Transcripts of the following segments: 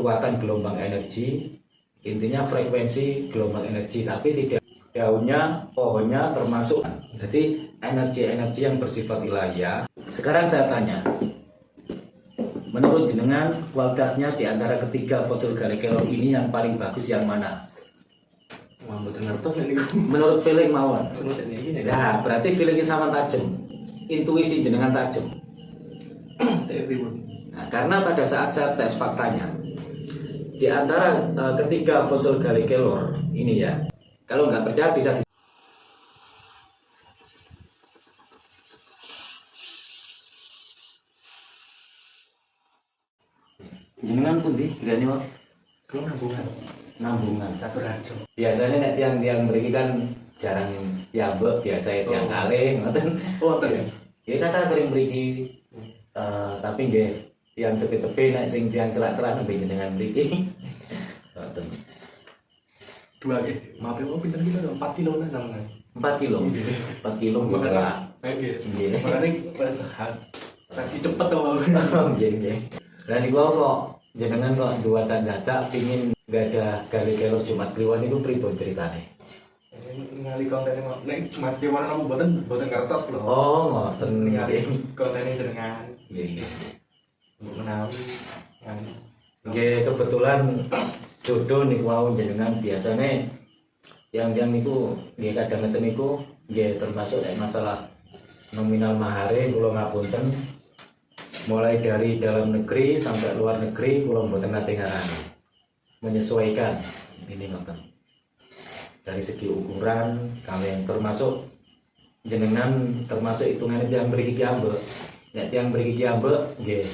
kekuatan gelombang energi, intinya frekuensi gelombang energi, tapi tidak daunnya, pohonnya termasuk. Jadi energi-energi yang bersifat ilahiyah. Sekarang saya tanya, menurut jenengan kualitasnya di antara ketiga fosil Gallikelor ini yang paling bagus yang mana? Menurut feeling mawon. Nah, berarti feelingnya sama tajam, intuisi jenengan tajam. Nah, karena pada saat saya tes faktanya, di antara ketiga fosil Gallikelor ini ya, kalau nggak percaya bisa jenengan pun di kirani Pak. Kalau Nambungan Caturharjo. biasanya nek tiang-tiang mriki kan jarang piambek, biasa tiang kalih ngoten. Oh, ngoten. Ya kata sering mriki tapi nggih tiang tepi-tepi nek sing tiang celak-celak nembe jenengan mriki. Ngoten. Dua nggih. Maaf ya, pinten kilo? 4 kilo lah namanya. 4 kilo. 4 kilo celak. Nggih. Makane lagi cepet to. Nggih, nggih. Lah niku kok jenengan kok dua tanda pingin nggak ada Gallikelor Jumat Kliwon itu pripun ceritane? Ningali kontennya mau nek Jumat Kliwon napa boten kertas lho. Oh, ngoten. Ningali kontennya jenengan. Nggih. Untuk menawi kan. Nggih, kebetulan jodoh niku wau jenengan biasane yang niku nggih kadang ngeten niku nggih termasuk masalah nominal mahare kula ngapunten. Mulai dari dalam negeri sampai luar negeri kula mboten nate ngarani. Menyesuaikan ini ngoten. Dari segi ukuran kalian termasuk jenengan termasuk hitungannya tiang mriki ambek. Nek tiang mriki ambek nggih.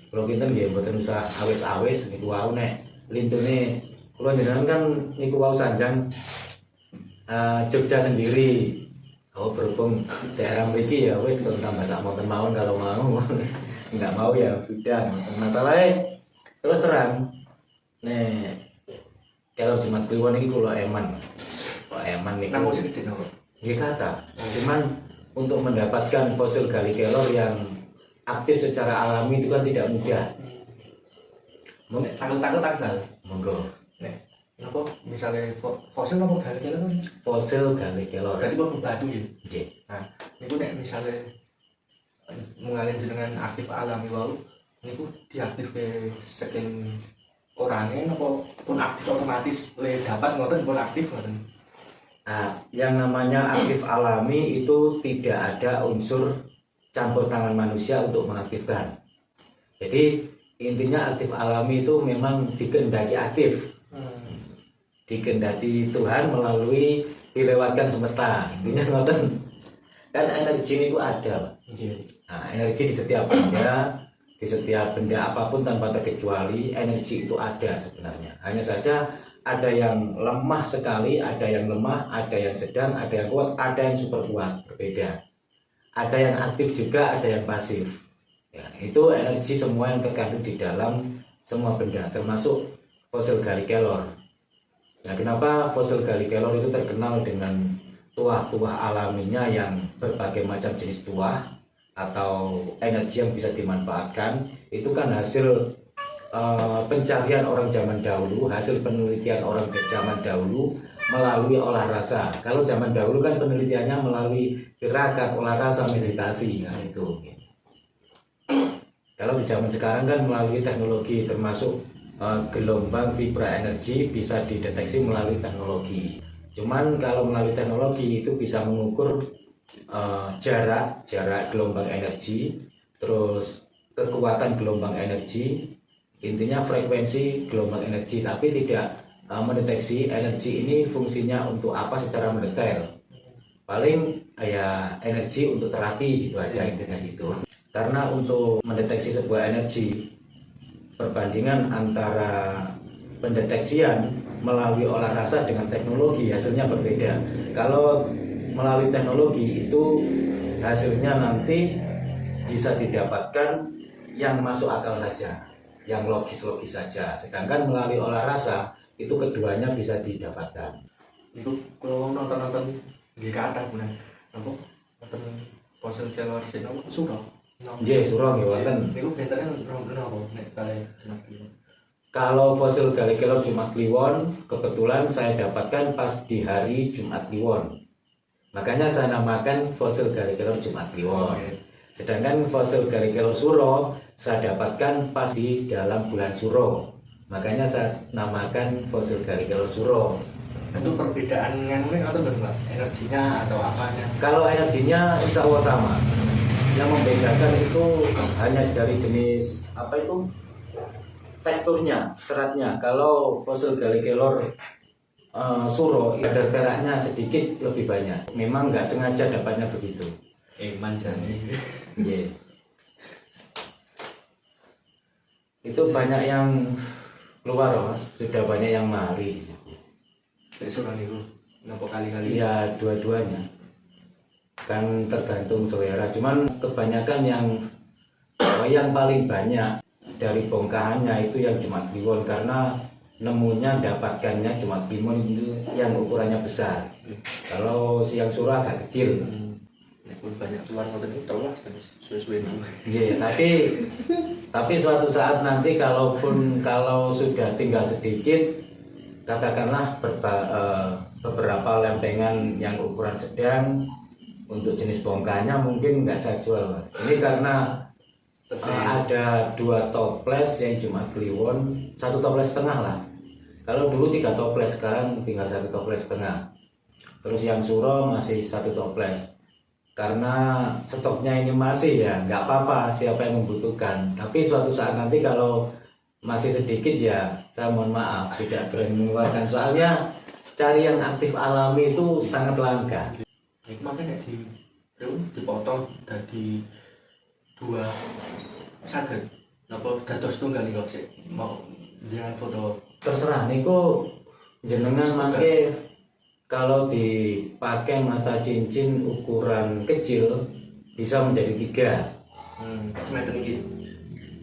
Kula kinten nggih mboten usah awis-awis niku wau nek lintune kula jenengan kan niku wau sanjang Jogja sendiri. Oh, berhubung daerah mriki ya wis tambah sak monten mawon kalau mau. Enggak mau ya sudah. Masalahnya terus terang nek kalau Jumat Kliwon iki kula eman. Kok eman niku. Nang sing gede napa? Nggih kata. Cuman untuk mendapatkan fosil Gallikelor yang aktif secara alami itu kan tidak mudah. Tanggal. Monggo. Nek napa misalnya fosil napa Gallikelor kan? Fosil Gallikelor. Berarti kok batu ya. Nggih. Nah, niku nek misalnya mengalih jenengan aktif alami wau niku diaktifke saking orangnya napa pun aktif otomatis le dapat ngoten pun aktif ngoten. Nah, yang namanya aktif alami itu tidak ada unsur campur tangan manusia untuk mengaktifkan. Jadi intinya aktif alami itu memang dikehendaki aktif. Dikehendaki Tuhan melalui dilewatkan semesta. Intinya ngoten. Kan energi itu ada, Pak. Nah, energi di setiap benda apapun tanpa terkecuali energi itu ada sebenarnya. Hanya saja ada yang lemah sekali, ada yang lemah, ada yang sedang, ada yang kuat, ada yang super kuat, berbeda. Ada yang aktif juga, ada yang pasif. Ya, itu energi semua yang terkandung di dalam semua benda, termasuk fosil Gallikelor. Nah, kenapa fosil Gallikelor itu terkenal dengan tuah-tuah alaminya yang berbagai macam jenis tuah atau energi yang bisa dimanfaatkan? Itu kan hasil pencarian orang zaman dahulu, hasil penelitian orang zaman dahulu melalui olah rasa. Kalau zaman dahulu kan penelitiannya melalui gerakan olah rasa meditasi, nah itu. Kalau di zaman sekarang kan melalui teknologi, termasuk gelombang vibra energi bisa dideteksi melalui teknologi. Cuman kalau melalui teknologi itu bisa mengukur jarak gelombang energi, terus kekuatan gelombang energi, intinya frekuensi gelombang energi, tapi tidak mendeteksi energi ini fungsinya untuk apa secara mendetail. Paling ya energi untuk terapi gitu aja intinya gitu. Karena untuk mendeteksi sebuah energi, perbandingan antara pendeteksian melalui olah rasa dengan teknologi hasilnya berbeda. Kalau melalui teknologi itu hasilnya nanti bisa didapatkan yang masuk akal saja, yang logis-logis saja. Sedangkan melalui olah rasa itu keduanya bisa didapatkan. Itu kalau nonton di kata benar, nonton fosil Gallikelor sih nonton surau. Nggih, surau nggih wonten. Niku bentennya nonton nek kali Jumat Kliwon. Kalau fosil Gali Kelor Jumat Kliwon, kebetulan saya dapatkan pas di hari Jumat Kliwon. Makanya saya namakan fosil Gali Kelor Jumat Kliwon. Sedangkan fosil Gali Kelor Suro saya dapatkan pas di dalam bulan Suro. Makanya saya namakan fosil Gali Kelor Suro. Itu perbedaan yang atau bagaimana? Energinya atau apanya? Kalau energinya insya Allah sama. Yang membedakan itu hanya dari jenis apa itu? Teksturnya, seratnya. Kalau fosil Gali Kelor Suro kadar peraknya sedikit lebih banyak. Memang nggak sengaja dapatnya begitu. Manjani. Yeah. Itu banyak yang keluar mas, sudah banyak yang mari. Suran itu, nopo kali-kali? Ya dua-duanya. Kan tergantung selera. Cuman kebanyakan yang paling banyak dari bongkahannya itu yang Jumat Kliwon karena nemunya dapatkannya Jumat Kliwon itu yang ukurannya besar. Kalau si yang surah agak kecil. Banyak keluar ngoten itu tahu lah suwe-suwe itu. Iya, tapi suatu saat nanti kalau sudah tinggal sedikit, katakanlah beberapa lempengan yang ukuran sedang untuk jenis bongkahnya mungkin nggak saya jual mas. Ini karena ada 2 toples yang Jumat Kliwon, 1 toples setengah lah. Kalau dulu 3 toples, sekarang tinggal 1 toples setengah. Terus yang Suro masih 1 toples. Karena stoknya ini masih ya, nggak apa-apa siapa yang membutuhkan. Tapi suatu saat nanti kalau masih sedikit ya, saya mohon maaf tidak berani mengeluarkan. Soalnya cari yang aktif alami itu sangat langka. Makanya dipotong dari 2 saged napa dados tunggal kok sik mau jangan foto terserah niku jenengan mangke kalau dipakai mata cincin ukuran kecil bisa menjadi 3 semeten iki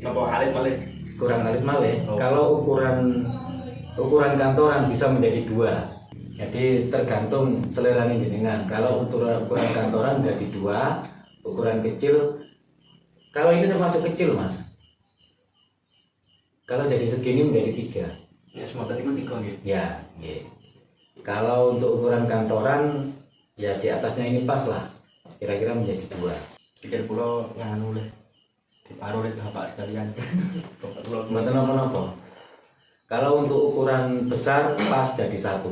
napa alit malih kurang alit malih. Kalau ukuran kantoran bisa menjadi 2. Jadi tergantung selera jenengan. Kalau ukuran kantoran jadi 2, ukuran kecil. Kalau ini termasuk kecil mas. Kalau jadi segini menjadi 3. Ya semoten itu 3 nggih. Ya, nggih. Kalau untuk ukuran kantoran ya di atasnya ini pas lah. Kira-kira menjadi 2. Pikir kula nganu leh diparuh oleh bapak sekalian. Bapak kula Mboten napa-napa. Kalau untuk ukuran besar pas jadi 1.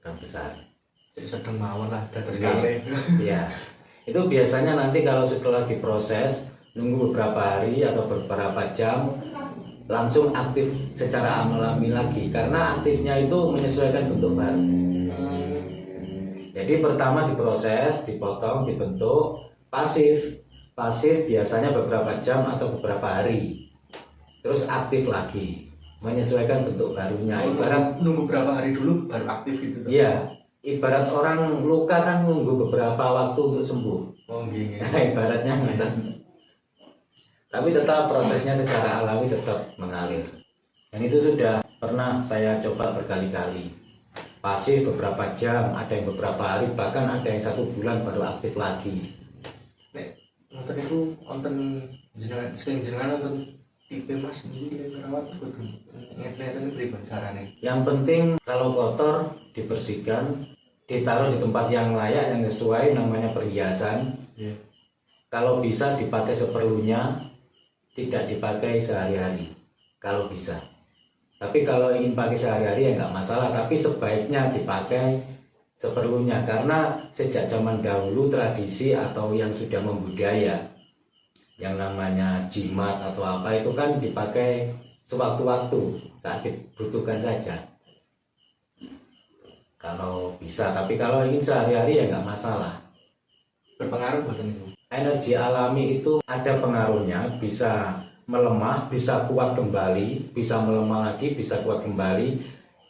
Ukuran besar. Jadi sedang mawon lah dados Iya. kalih. Ya. Itu biasanya nanti kalau setelah diproses nunggu beberapa hari atau beberapa jam langsung aktif secara alami lagi karena aktifnya itu menyesuaikan bentuk baru. Jadi pertama diproses, dipotong, dibentuk pasif biasanya beberapa jam atau beberapa hari, terus aktif lagi menyesuaikan bentuk barunya. Ibarat nunggu berapa hari dulu baru aktif gitu. Iya. Ibarat orang luka kan nunggu beberapa waktu untuk sembuh. Oh nggih. Nah, ibaratnya gitu. Tapi tetap prosesnya secara alami tetap mengalir. Dan itu sudah pernah saya coba berkali-kali. Pasif beberapa jam, ada yang beberapa hari, bahkan ada yang 1 bulan baru aktif lagi. Nek nonton itu nonton jenengan nonton tipe mas ini ngerawat kudu nget-ngetan pripun carane. Yang penting kalau kotor dibersihkan, ditaruh di tempat yang layak yang sesuai, namanya perhiasan. Yeah. Kalau bisa dipakai seperlunya, tidak dipakai sehari-hari kalau bisa. Tapi kalau ingin pakai sehari-hari ya nggak masalah, tapi sebaiknya dipakai seperlunya karena sejak zaman dahulu tradisi atau yang sudah membudaya yang namanya jimat atau apa itu kan dipakai sewaktu-waktu saat dibutuhkan saja kalau bisa. Tapi kalau ingin sehari-hari ya nggak masalah. Berpengaruh buatan itu. Energi alami itu ada pengaruhnya, bisa melemah, bisa kuat kembali, bisa melemah lagi, bisa kuat kembali,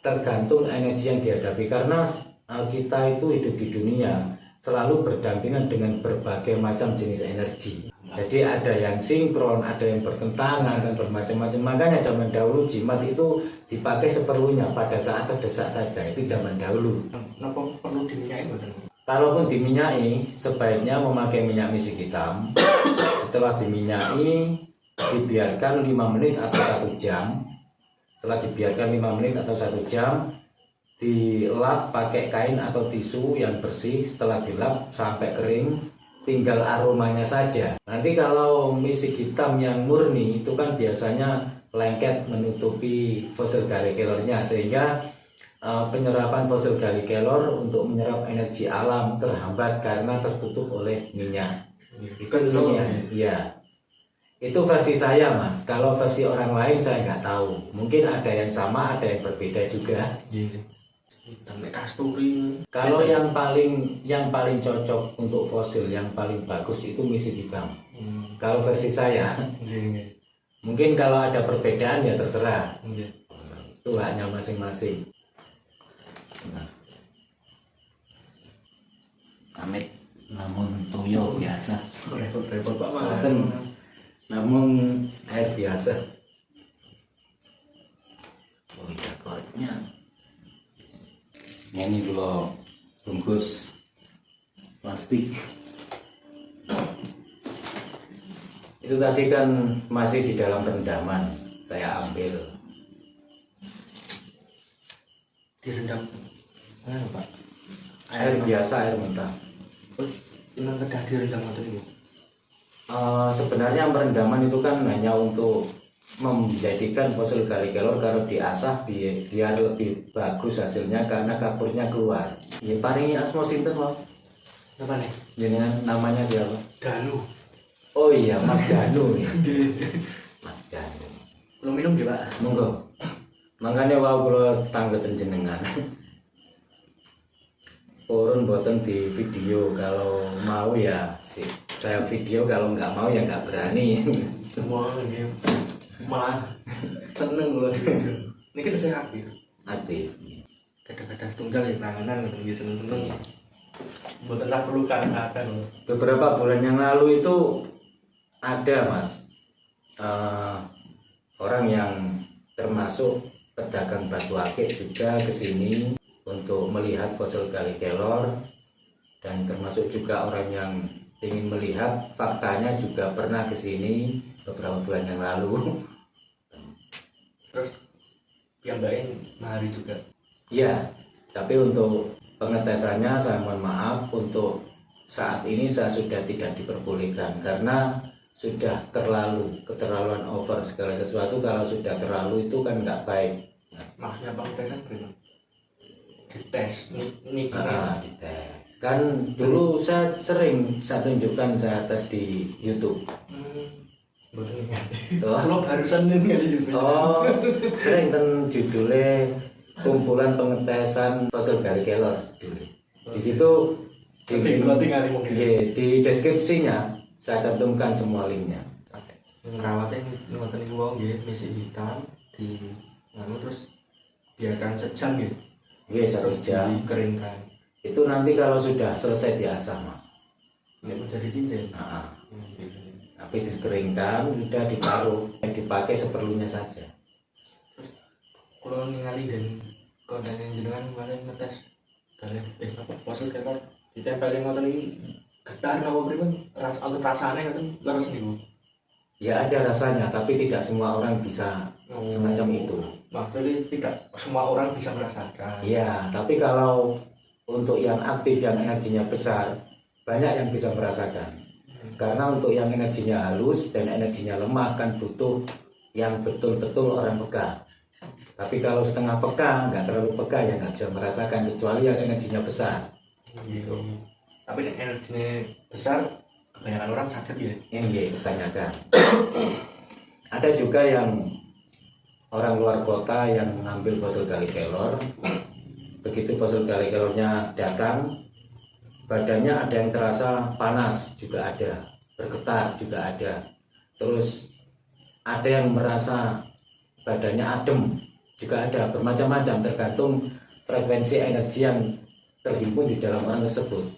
tergantung energi yang dihadapi. Karena kita itu hidup di dunia selalu berdampingan dengan berbagai macam jenis energi. Jadi ada yang sinkron, ada yang bertentangan dan bermacam-macam. Makanya zaman dahulu jimat itu dipakai seperlunya pada saat terdesak saja. Itu zaman dahulu. Kenapa perlu diminyai buatan? Kalaupun diminyai, sebaiknya memakai minyak misik hitam. Setelah diminyai, dibiarkan 5 menit atau 1 jam. Setelah dibiarkan 5 menit atau 1 jam, dilap pakai kain atau tisu yang bersih. Setelah dilap sampai kering, tinggal aromanya saja. Nanti kalau misik hitam yang murni itu kan biasanya lengket menutupi fosil galikelornya, sehingga penyerapan fosil galikelor untuk menyerap energi alam terhambat karena tertutup oleh minyak. Kental. Ya, itu versi saya Mas. Kalau versi orang lain saya nggak tahu. Mungkin ada yang sama, ada yang berbeda juga. Iya. Hitam nek kasturi. Kalau yang paling cocok untuk fosil, yang paling bagus itu misik hitam. Kalau versi saya, Iya. mungkin kalau ada perbedaan ya terserah. Iya. Itu haknya masing-masing. Amit namun toyo biasa. Repot-repot Pak Mas. Boten. Namun air biasa. Oh iya kornya. Ini dulu bungkus plastik. Itu tadi kan masih di dalam rendaman. Saya ambil. Direndam. Mana Pak? Air biasa, air mentah. Cuman kedah direndam atau ini? Sebenarnya perendaman itu kan hanya untuk menjadikan fosil galikelor kalau diasah biar lebih bagus hasilnya karena kapurnya keluar. Ya paringi asmo sinten Pak. Apa nih? Jenengan namanya siapa? Danu. Oh iya Mas Danu nih. Mas Danu. Belum minum ya Pak? Monggo. Makanya wow kula tanggeten jenengan. Purun boten di video, kalau mau ya sih saya video, kalau nggak mau ya nggak berani. Semua ini malah seneng kalau di video. Ini kita saya aktif. Aktif. Kadang-kadang setunggal ya tanganan gitu dia seneng-seneng. Buat tak perlu kata loh. Beberapa bulan yang lalu itu ada Mas orang yang termasuk pedagang batu akik juga ke sini untuk melihat fosil galikelor, dan termasuk juga orang yang ingin melihat faktanya juga pernah ke sini beberapa bulan yang lalu. Terus yang lain mahari juga. Ya, tapi untuk pengetesannya saya mohon maaf, untuk saat ini saya sudah tidak diperbolehkan karena sudah keterlaluan over segala sesuatu. Kalau sudah terlalu itu kan nggak baik. Maksudnya pengetesan gimana? Dites, ini Dites. Kan dulu saya tunjukkan, saya tes di YouTube. Betul nih. Oh, Kalau barusan ini kali juga. oh sering ten judulnya kumpulan pengetesan fosil galikelor dulu. Di situ di deskripsinya saya cantumkan semua linknya. Ngerawatnya ngoten niku wau nggih, misi hitam di terus biarkan sejam gitu. Iya, 1 jam. Dikeringkan. Itu nanti kalau sudah selesai diasah Mas. Ini menjadi cincin. Nah, habis dikeringkan sudah ditaruh, dipakai seperlunya saja. Kalau ningali dan kontennya jenengan kemarin ngetes kalian apa fosil kelor ditempelin ngoten iki getar apa pripun rasane ngoten leres niku. Ya ada rasanya, tapi tidak semua orang bisa semacam itu. Maksudnya tidak semua orang bisa merasakan. Iya, tapi kalau untuk yang aktif, yang energinya besar, banyak yang bisa merasakan. Karena untuk yang energinya halus dan energinya lemah kan butuh yang betul-betul orang peka. Tapi kalau setengah peka, nggak terlalu peka, ya nggak bisa merasakan, kecuali yang energinya besar. Gitu. Tapi yang energinya besar, kebanyakan orang sakit ya. Iya, kebanyakan. Ada juga yang orang luar kota yang mengambil fosil galikelor. Begitu fosil galikelornya datang, badannya ada yang terasa panas juga ada, bergetar juga ada. Terus ada yang merasa badannya adem juga ada, bermacam-macam tergantung frekuensi energi yang terhimpun di dalam orang tersebut.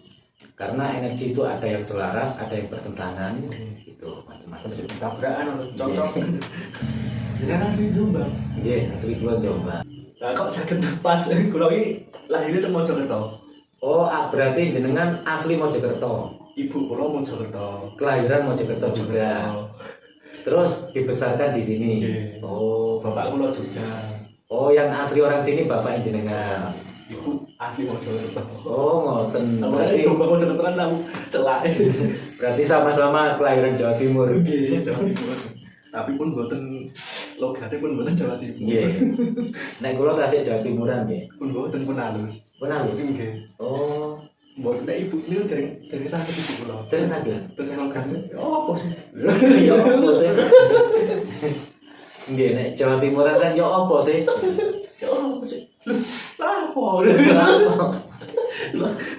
Karena energi itu ada yang selaras, ada yang bertentangan, gitu macam-macam. Tabrakan atau cocok. Ini asli Jombang. Iya, asli Kulon Jombang. Nah kok sakit pas kula iki lahirnya teng Mojokerto. Oh, berarti jenengan asli Mojokerto. Ibu kula Mojokerto. Kelahiran Mojokerto juga. Terus dibesarkan di sini. Nggih. Oh, Bapak kula Jogja. oh yang asli orang sini bapak jenengan. Ibu asli Mojokerto. Oh, ngoten. Berarti Berarti, coba Mojokerto kan tahu celak. berarti sama-sama kelahiran Jawa Timur. Nggih, Jawa Timur. Tapi pun mboten logate pun mboten Jawa Timur. Nggih. Nek kula tasik Jawa Timuran nggih. Pun mboten pun halus. Pun halus. Nggih. Oh, Mboten nek ibu niku dari sakit ibu kula. terus saja. Terus logate. Oh, apa sih? Ya apa sih? Nggih, nek Jawa Timuran kan ya apa sih? Ya apa sih? Lah, apa?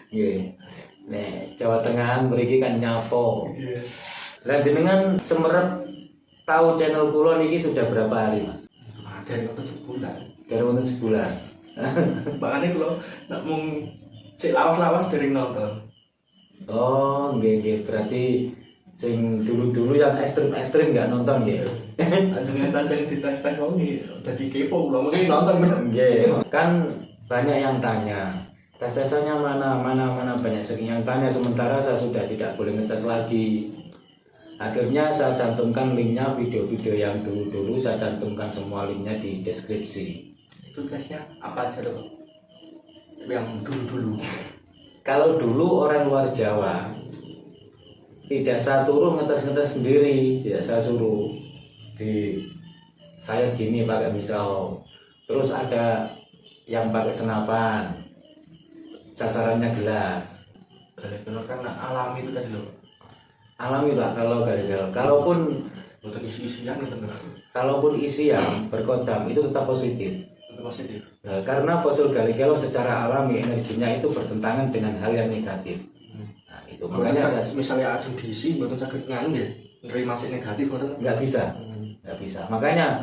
Nggih. Nek Jawa Tengahan mriki kan nyapo. Nggih. Lah jenengan semerep tahu channel kula niki sudah berapa hari, Mas? Dari waktu sebulan. Dari wonten sebulan. Makanya kalau nak mung cek lawas-lawas dari nonton. Oh, nggih nggih, berarti sing dulu-dulu yang ekstrim-ekstrim nggak nonton nggih. Jangan cancang di tes-tes wong iki dadi kepo kula mungkin nonton. Nggih, kan banyak yang tanya. Tes-tesannya mana banyak yang tanya, sementara saya sudah tidak boleh ngetes lagi. Akhirnya saya cantumkan linknya, video-video yang dulu-dulu saya cantumkan semua linknya di deskripsi. Itu tesnya apa aja tuh? Yang dulu-dulu. Kalau dulu orang luar Jawa tidak saya turun ngetes sendiri, tidak saya suruh. Saya gini pakai misal, terus ada yang pakai senapan, sasarannya gelas. Kalau kan alami itu tadi loh. Alami lah kalau gagal. Bukan isi-isian gitu kan. Kalaupun isi yang berkodam itu tetap positif. Itu positif. Nah, karena fosil galileo secara alami energinya itu bertentangan dengan hal yang negatif. Nah, itu makanya saya Misalnya ajeng diisi mboten saged nganu nggih. Nerima sik negatif ngoten. nggak bisa, nggak bisa. Makanya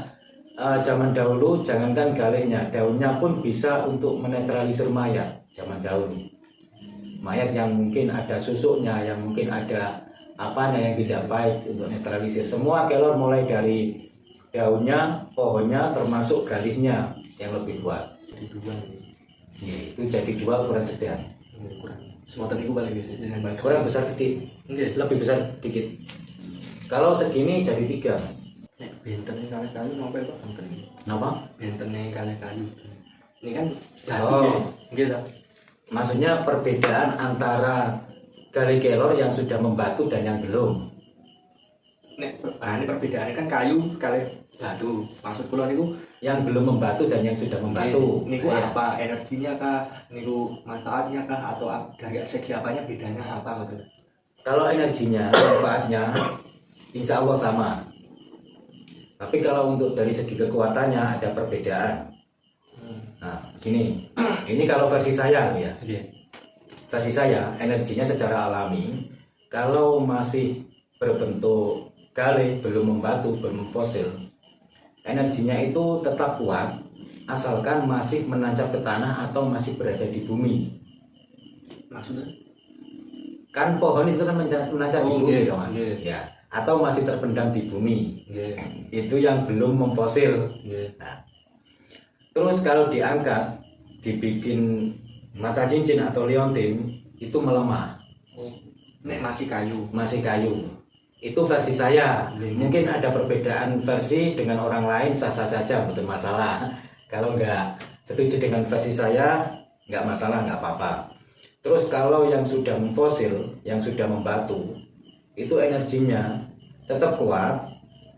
zaman dahulu jangankan galihnya, daunnya pun bisa untuk menetralisir mayat. Zaman dahulu, mayat yang mungkin ada susuknya, yang mungkin ada apanya yang tidak baik untuk netralisir. Semua kelor mulai dari daunnya, pohonnya, termasuk galihnya yang lebih kuat. Jadi dua nih. Ya, itu jadi dua ukuran sedang. Kurang. Semoten iku balik dengan baik. Ukuran besar gede, Nggih. lebih besar dikit. Kalau segini jadi 3. Nek bentene kalih kayu sampai kok benten. Kenapa? Bentene kalih kayu. Ini kan batu Oh. nggih. Nggih ta? Maksudnya perbedaan antara gali kelor yang sudah membatu dan yang belum. Nek ini perbedaannya kan kayu kalih batu. Maksud kula niku Yang belum membatu dan yang sudah membatu. niku Ya. apa energinya kah? Niku manfaatnya kah atau dari segi apanya bedanya apa gitu? Kalau energinya, manfaatnya, insya Allah sama. Tapi kalau untuk dari segi kekuatannya ada perbedaan. Nah, ini kalau versi saya ya. Iya. Versi saya, energinya secara alami, kalau masih berbentuk galih, belum membatu, belum fosil, energinya itu tetap kuat, asalkan masih menancap ke tanah atau masih berada di bumi. Maksudnya? Kan pohon itu kan menancap di Oh, bumi, iya, toh, Mas. iya. Ya, atau masih terpendam di bumi. Nggih. Itu yang belum memfosil. Nggih. Nah, terus kalau diangkat, dibikin mata cincin atau liontin, itu melemah, Oh. Nek masih kayu. masih kayu. Itu versi saya. Iya. Mungkin ada perbedaan versi dengan orang lain, sah-sah saja, betul masalah. Kalau nggak setuju dengan versi saya, nggak masalah, nggak apa-apa. Terus kalau yang sudah memfosil, yang sudah membatu, itu energinya tetap kuat,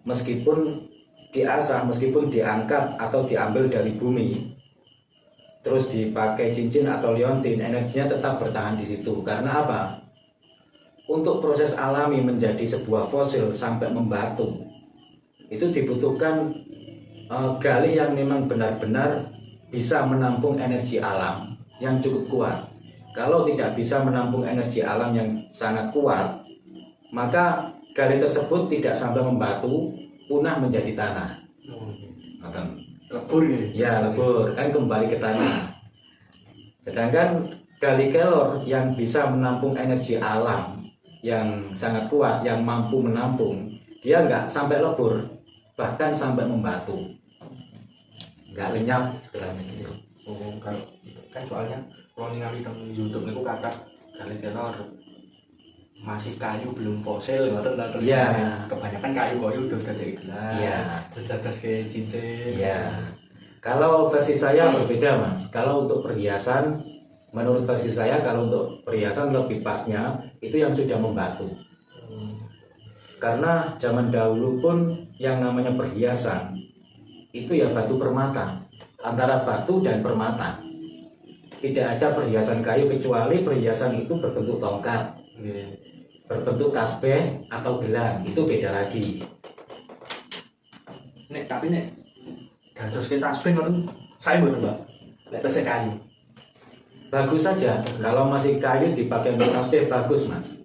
meskipun diasah, meskipun diangkat atau diambil dari bumi, terus dipakai cincin atau liontin, energinya tetap bertahan di situ. Karena apa? Untuk proses alami menjadi sebuah fosil sampai membatu, itu dibutuhkan gali yang memang benar-benar bisa menampung energi alam yang cukup kuat. Kalau tidak bisa menampung energi alam yang sangat kuat, maka gali tersebut tidak sampai membatu, punah menjadi tanah. Ngoten. Lebur nggih. Ya, lebur, kan kembali ke tanah. Sedangkan gali kelor yang bisa menampung energi alam yang sangat kuat, yang mampu menampung, dia nggak sampai lebur, bahkan sampai membatu, nggak lenyap istilahnya gitu. Oh, kan soalnya kalau ningali teng YouTube niku kata kali kelor masih kayu belum fosil ngoten ta terus Iya. kebanyakan kayu udah dadi gelas. Iya. Dados ke cincin. Ya, kalau versi saya berbeda mas. Kalau untuk perhiasan, menurut versi saya kalau untuk perhiasan lebih pasnya itu yang sudah membatu. Karena zaman dahulu pun yang namanya perhiasan itu ya batu permata, antara batu dan permata. Tidak ada perhiasan kayu kecuali perhiasan itu berbentuk tongkat, Nggih. berbentuk tasbih atau gelang, itu beda lagi. Tapi nek dados ke tasbih ngoten saya mboten, Mbak. Nek tesih kayu. Bagus saja, kalau masih kayu dipakai untuk tasbih bagus mas.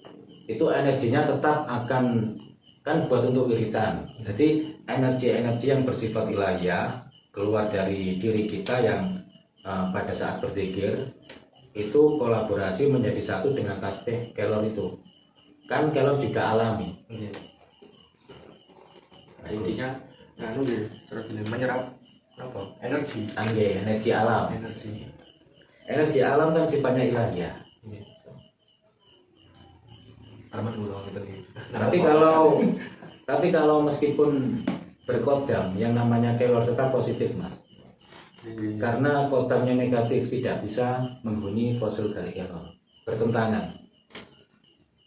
Itu energinya tetap akan kan buat untuk wiritan. Jadi energi-energi yang bersifat ilahiyah keluar dari diri kita yang pada saat berzikir itu kolaborasi menjadi satu dengan tasbih kelor itu. Kan kelor juga alami. Nggih. Nah, intinya nganu nggih, terus menyerap apa? Energi. Angge, energi alam. Energi. Energi alam kan sifatnya ilahiyah. Nggih. Arman kula ngeten iki. Tapi kalau meskipun berkodam yang namanya kelor tetap positif mas. Karena kodamnya negatif tidak bisa menghuni fosil gali kelor, bertentangan.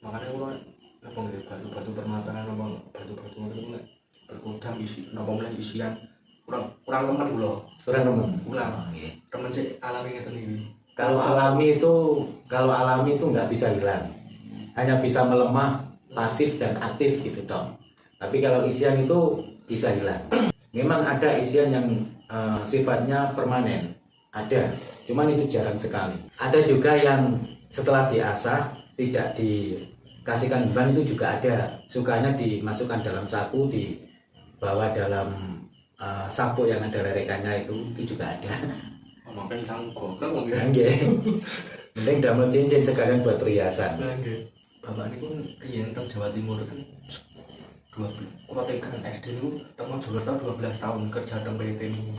Makanya kula apa nggih batu-batu permata apa batu-batu ngoten nek berkodam isi napa meneh isian kurang temen kula. Kurang temen. Ulang. Nggih. Temen sik alami ngeten iki. Kalau alami itu nggak bisa hilang, hanya bisa melemah, pasif dan aktif gitu dong. Tapi kalau isian itu bisa hilang. Memang ada isian yang sifatnya permanen, ada, cuman itu jarang sekali. Ada juga yang setelah diasah tidak dikasihkan beban, itu juga ada. Sukanya dimasukkan dalam saku, dibawa dalam sapu yang ada lerekannya, itu juga ada. Makanya hilang goblok wong nggih. Nggih. Mending damel cincin sekalian buat perhiasan. Nggih. Bapak niku riyen teng Jawa Timur kan 12 kula TK SD niku teng Mojokerto 12 tahun kerja teng PT niku.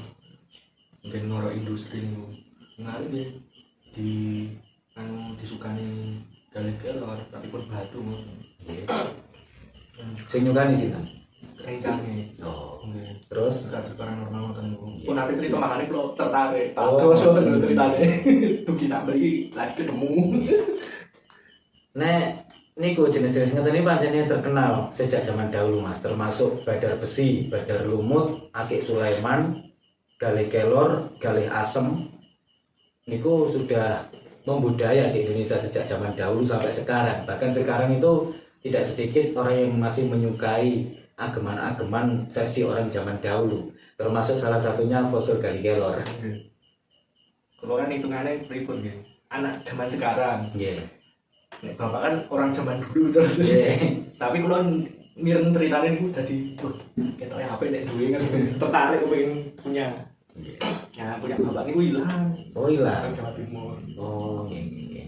Mungkin ngoro industri niku. Ngali nggih di disukani gali kelor tapi pun batu ngoten. Nggih. Sing nyukani sih kan. Rencange. Oh. Nggih. Terus Kados paranormal ngoten niku. Pun nanti cerita makane kula tertarik. Oh. Terus ngoten ceritane. Dugi sampe iki lagi ketemu. nek niku jenis-jenis ngeten iki pancen terkenal sejak zaman dahulu mas, termasuk badar besi, badar lumut, akik Sulaiman, galih kelor, galih asem. Niku sudah membudaya di Indonesia sejak zaman dahulu sampai sekarang. Bahkan sekarang itu tidak sedikit orang yang masih menyukai ageman-ageman versi orang zaman dahulu. Termasuk salah satunya fosil galih kelor. Kalau kan hitungannya pripun nggih. Anak zaman sekarang. Nggih. Nek bapak kan orang zaman dulu terus. Nggih. Tapi kalau mireng ceritanya niku dadi ketoke HP nek duwe kan tertarik pengen punya. Ya punya bapak niku ilang. Oh hilang. Kan Jawa Timur. Oh nggih.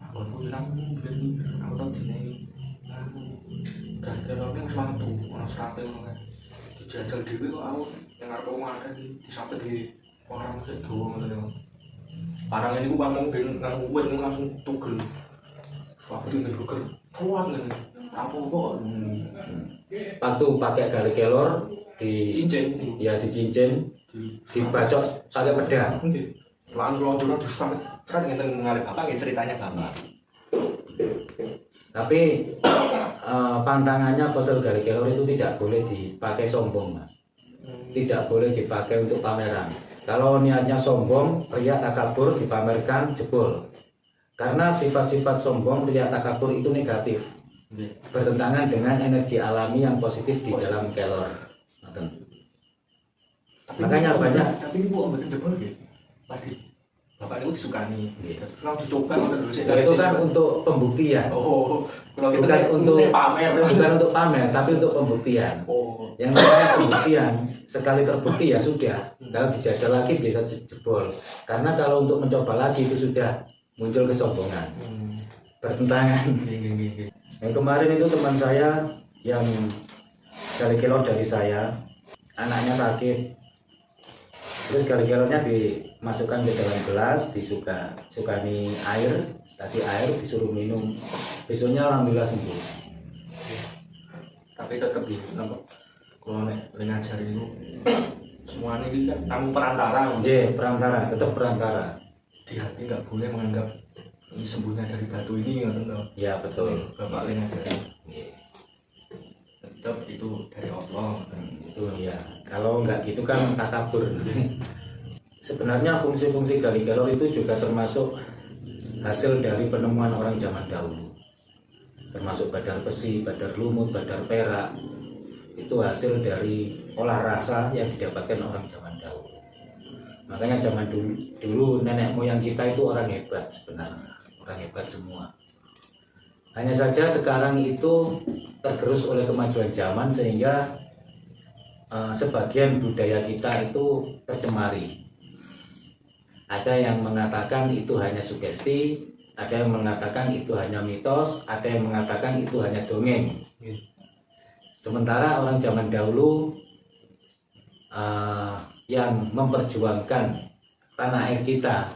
Aku ilang ben aku tau dene. Gara-gara wis watu ana serate ngono kan. Dijajal dhewe kok aku yang arep ngakeh disapet di orang sik dawa ngono lho. Parang ini gua ngomong ben ngawet langsung tugel. Suatu dengan gugur kuat ngene. Apa kok Waktu pakai galih kelor di cincin ya di cincin dibacok sampai pedang. nggih. Langsung lonjoran disampe kan ngeten ngalih bapak nggih ceritanya bapak. Tapi pantangannya fosil galih kelor itu tidak boleh dipakai sombong mas, tidak boleh dipakai untuk pameran. Kalau niatnya sombong, riya takabur dipamerkan jebol. Karena sifat-sifat sombong, riya takabur itu negatif, bertentangan dengan energi alami yang positif di dalam kelor. Makanya banyak. Tapi ini kok mboten jebol nggih. Pasti bapak niku disukani. Gitu. Kalau dicoba ngoten lho sik. Itu kan untuk pembuktian, Oh, kalau kita bukan untuk pamer. bukan untuk pamer, tapi untuk pembuktian. Oh, Yang namanya pembuktian, sekali terbukti ya sudah. Kalau dijajal lagi bisa jebol. Karena kalau untuk mencoba lagi itu sudah muncul kesombongan, bertentangan. nggih. Yang kemarin itu teman saya yang galih kelor dari saya, anaknya sakit. Terus galih kelornya dimasukkan ke dalam gelas, disukani air, kasih air, disuruh minum. besoknya alhamdulillah sembuh. Tapi tetap gitu apa kalau nek ngajari itu semuanya ini kan kamu perantara Perantara, tetap perantara. di hati nggak boleh menganggap ini sembuhnya dari batu ini nggak tahu. Ya betul. Bapak ngajari tetap itu dari Allah. Itu ya. Kalau nggak gitu kan takabur. Sebenarnya fungsi-fungsi gali kelor itu juga termasuk hasil dari penemuan orang zaman dahulu. Termasuk badar besi, badar lumut, badar perak. Itu hasil dari olah rasa yang didapatkan orang zaman dahulu. Makanya zaman dulu nenek moyang kita itu orang hebat sebenarnya. Orang hebat semua. Hanya saja sekarang itu tergerus oleh kemajuan zaman sehingga sebagian budaya kita itu tercemari. Ada yang mengatakan itu hanya sugesti, ada yang mengatakan itu hanya mitos, ada yang mengatakan itu hanya dongeng. Sementara orang zaman dahulu yang memperjuangkan tanah air kita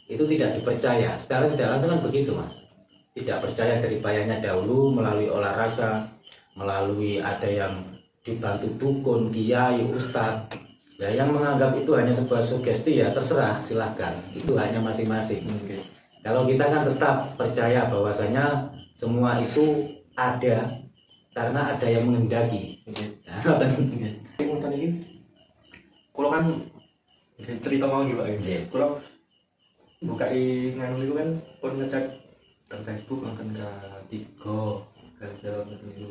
itu tidak dipercaya. Sekarang tidak langsung kan begitu, Mas. Tidak percaya jeripayanya dahulu melalui olah rasa, melalui ada yang dibantu dukun, kiai, ustadz. Ya, yang menganggap itu hanya sebuah sugesti ya terserah, silakan. Itu hanya masing-masing. Kalau kita kan tetap percaya bahwasanya semua itu ada karena ada yang menghendaki. Nonton ini, kalau kan cerita mau gimana? Kalau buka nganu itu kan, pun ngecek tentang Facebook nonton ke Tigo, gara-gara nonton itu.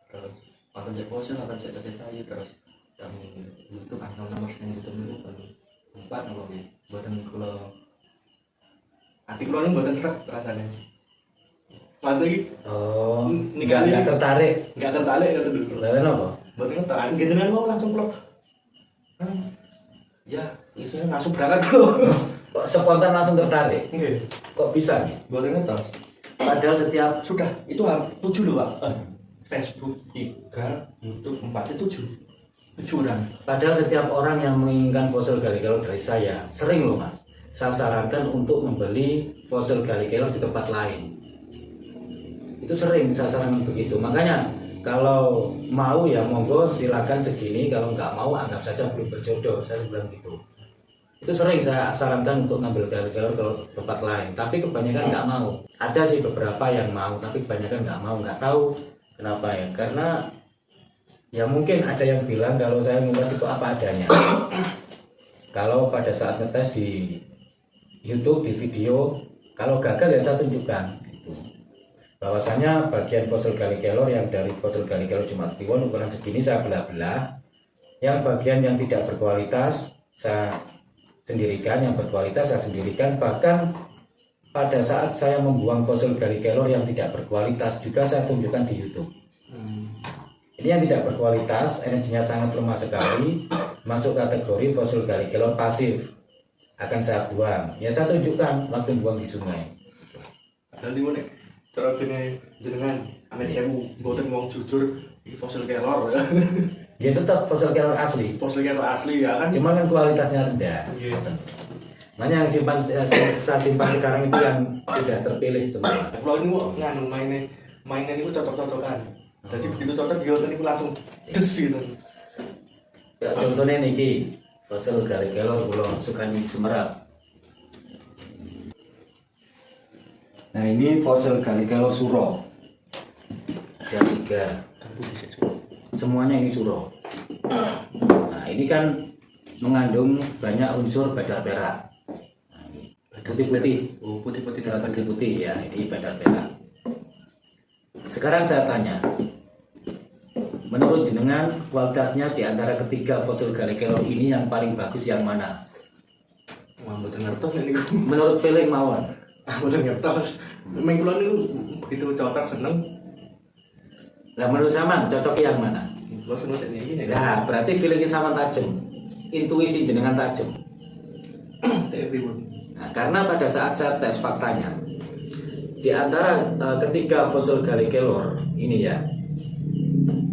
Terus nonton cek posen, nonton cek kasih terus dan YouTube atau nomor scan YouTube itu kan empat apa gitu. Buatan kalau hati kalau ini buatan serak rasanya. Mantap nggak tertarik. Nggak tertarik kata dulu. Lalu apa? Buatan tertarik. Gitu mau langsung pelok. Ya, isinya langsung berangkat kok. Kok spontan langsung tertarik? Kok bisa nih? Buatan ngetos. Padahal setiap Sudah, itu 7 loh Pak. Facebook 3, YouTube 4 itu 7 orang. Padahal setiap orang yang menginginkan fosil gali kelor dari saya sering loh Mas. Saya sarankan untuk membeli fosil gali kelor di tempat lain. Itu sering saya sarankan begitu. Makanya kalau mau ya monggo silakan segini. Kalau nggak mau anggap saja belum berjodoh. Saya bilang gitu. Itu sering saya sarankan untuk ngambil gali kelor kalau tempat lain. Tapi kebanyakan nggak mau. Ada sih beberapa yang mau, tapi kebanyakan nggak mau. Nggak tahu kenapa ya. Karena ya mungkin ada yang bilang kalau saya ngulas itu apa adanya. Kalau pada saat ngetes di YouTube, di video, kalau gagal ya saya tunjukkan gitu. Bahwasanya bagian fosil gali kelor yang dari fosil gali kelor Jumat Kliwon ukuran segini saya belah-belah. Yang bagian yang tidak berkualitas saya sendirikan, yang berkualitas saya sendirikan. Bahkan pada saat saya membuang fosil gali kelor yang tidak berkualitas juga saya tunjukkan di YouTube. Ini yang tidak berkualitas, energinya sangat lemah sekali, masuk kategori fosil gali kelor pasif. Akan saya buang. Ya saya tunjukkan waktu buang di sungai. Nanti mana? Cara gini jenengan ame sewu, boten wong jujur di fosil kelor ya. Dia tetap fosil kelor asli. Fosil kelor asli ya kan. Cuma kan kualitasnya rendah. Makanya yang saya simpan sekarang itu yang sudah terpilih semua. Kalau ini kok nganu mainnya ini cocok-cocokan. Jadi begitu cocok dia itu langsung des gitu. Ya, contohnya niki fosil gali kelor kula Sukani Semerap. Nah ini fosil gali kelor Suro. Ada 3. Semuanya ini Suro. Nah ini kan mengandung banyak unsur badar perak. Putih-putih. Oh putih-putih. Putih-putih ya, ini badar perak. Sekarang saya tanya, menurut jenengan kualitasnya di antara ketiga fosil gali kelor ini yang paling bagus yang mana? Mboten ngertos ini. Menurut feeling mawon. Mboten ngertos. Mengkulon itu begitu cocok seneng. Nah menurut Saman cocok yang mana? Lo seneng ini. Nah berarti feelingnya sama tajam, intuisi jenengan tajam. Nah karena pada saat saya tes faktanya, di antara ketiga fosil gali kelor ini ya,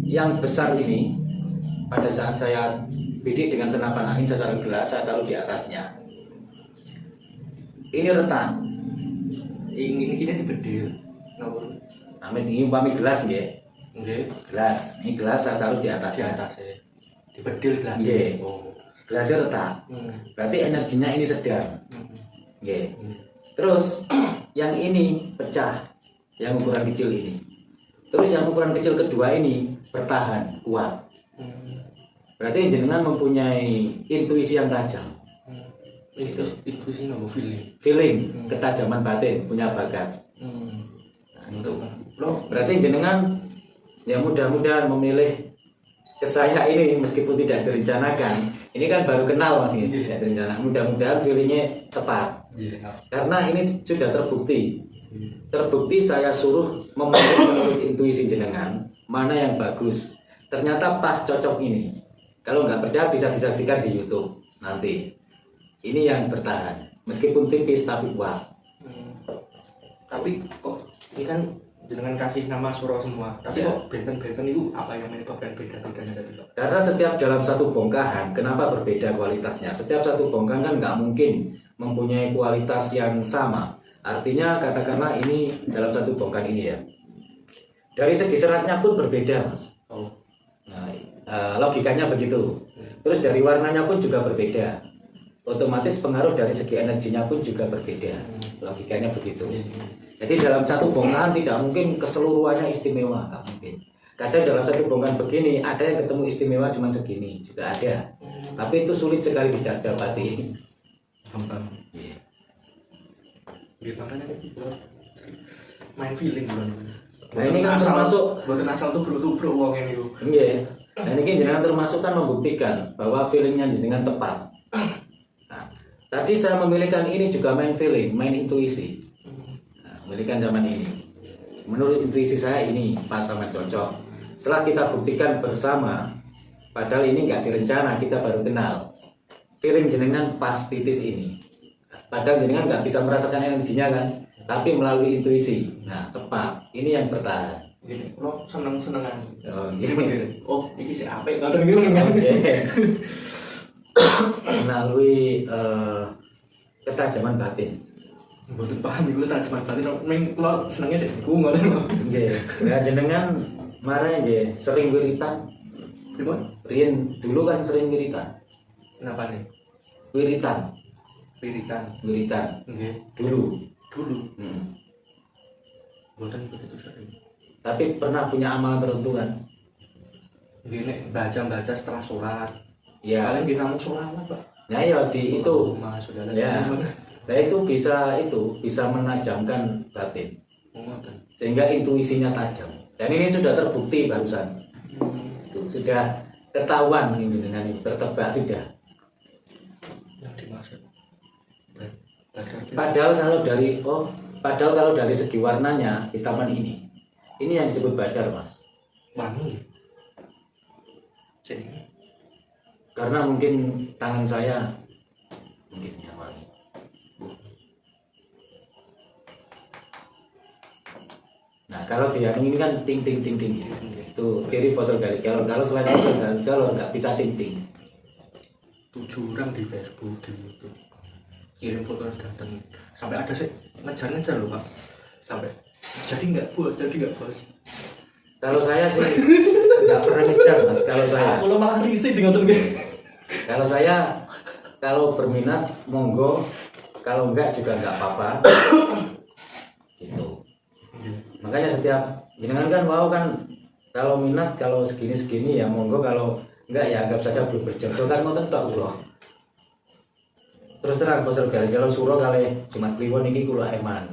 yang besar ini pada saat saya bidik dengan senapan angin sasaran gelas saya taruh di atasnya. Ini retak. Ini dibedil. Napa? Amit ini umpami gelas nggih. Nggih. Gelas. Ini gelas saya taruh di Di atasnya. atas ya. Dibedil gelas. Nggih. Oh. Gelasnya retak. Berarti energinya ini sedang. Nggih. Terus yang ini pecah, yang ukuran kecil ini. Terus yang ukuran kecil kedua ini bertahan, kuat. Berarti jenengan mempunyai intuisi yang tajam. Itu sih nggak feeling. Feeling, ketajaman batin, punya bakat. Nah, itu. Berarti jenengan ya mudah-mudahan memilih ke saya ini meskipun tidak direncanakan. Ini kan baru kenal Mas, tidak direncanakan. Mudah-mudahan feelingnya tepat. Karena ini sudah terbukti. Terbukti saya suruh menurut intuisi jenengan mana yang bagus. Ternyata pas cocok ini. Kalau nggak percaya bisa disaksikan di YouTube nanti. Ini yang bertahan, meskipun tipis tapi kuat. Tapi kok ini kan jenengan kasih nama Suro semua. Tapi Ya. kok benten-benten itu apa yang menyebabkan beda-bedanya tadi Pak? Karena setiap dalam satu bongkahan, kenapa berbeda kualitasnya? Setiap satu bongkahan kan nggak mungkin mempunyai kualitas yang sama. Artinya katakanlah ini dalam satu bongkahan ini ya. Dari segi seratnya pun berbeda Mas. Oh. Nah, logikanya begitu. Terus dari warnanya pun juga berbeda. Otomatis pengaruh dari segi energinya pun juga berbeda. Logikanya begitu. Jadi dalam satu bongkahan tidak mungkin keseluruhannya istimewa, nggak mungkin. Kadang dalam satu bongkahan begini ada yang ketemu istimewa cuma segini, juga ada. Tapi itu sulit sekali didapati. Gampang. Gitu makanya main feeling bulan. Nah ini kan termasuk buatan asal tuh bro wong ini tuh. iya. Dan ini jenengan termasuk kan membuktikan bahwa feelingnya jenengan tepat. Nah, tadi saya memilihkan ini juga main feeling, main intuisi. Nah, memilihkan zaman ini. Menurut intuisi saya ini pas sama cocok. Setelah kita buktikan bersama, padahal ini nggak direncana, kita baru kenal. Feeling jenengan pas titis ini. Padahal jenengan nggak bisa merasakan energinya kan, tapi melalui intuisi. Nah, tepat. Ini yang bertahan. Gini, lo seneng-senengan. Oh, Oh, ini si apik ngoten iki kan. Melalui ketajaman batin. Mboten paham iku tajaman batin meng lo senenge sik iku ngoten lho. Nggih. Ya jenengan marah nggih sering wiritan. Pripun? Riyen dulu kan sering wiritan. Kenapa nih? Wiritan, Wiritan. wiritan Nggih, dulu. dulu. Hmm. Mboten begitu sering. Tapi pernah punya amalan tertentu kan? Nggih nek baca-baca setelah sholat. Ya, Paling kita mau sholat, Pak. ya, ya di itu. Mas saudara Ya. Nah itu bisa menajamkan batin ngoten. sehingga intuisinya tajam. Dan ini sudah terbukti barusan. Itu sudah ketahuan ini dengan ini tertebak sudah. Yang dimaksud. Padahal kalau dari segi warnanya hitaman ini yang disebut badar Mas. Wangi. Jadi Karena mungkin tangan saya mungkin yang wangi. Nah kalau dia ini kan ting ting ting ting itu ciri fossil gallic galon. Kalau selain fossil gallic galon nggak bisa ting ting. 7 orang di Facebook, di YouTube kirim foto datang sampai ada sih ngejar loh Pak, sampai jadi nggak bos. Kalau saya sih nggak pernah ngejar Mas. Kalau saya Aku lo malah risih dengan tuh Kalau saya, kalau berminat monggo, kalau enggak juga enggak apa-apa. Gitu. Makanya setiap jenengan kan mau kan kalau minat kalau segini ya monggo, kalau enggak ya anggap saja belum berjodoh kan mau tentu kula. Terus terang Bosor Gali kalau suro kali Jumat Kliwon ini kula eman.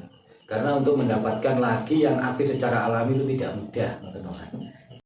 Karena untuk mendapatkan lagi yang aktif secara alami itu tidak mudah, teman-teman.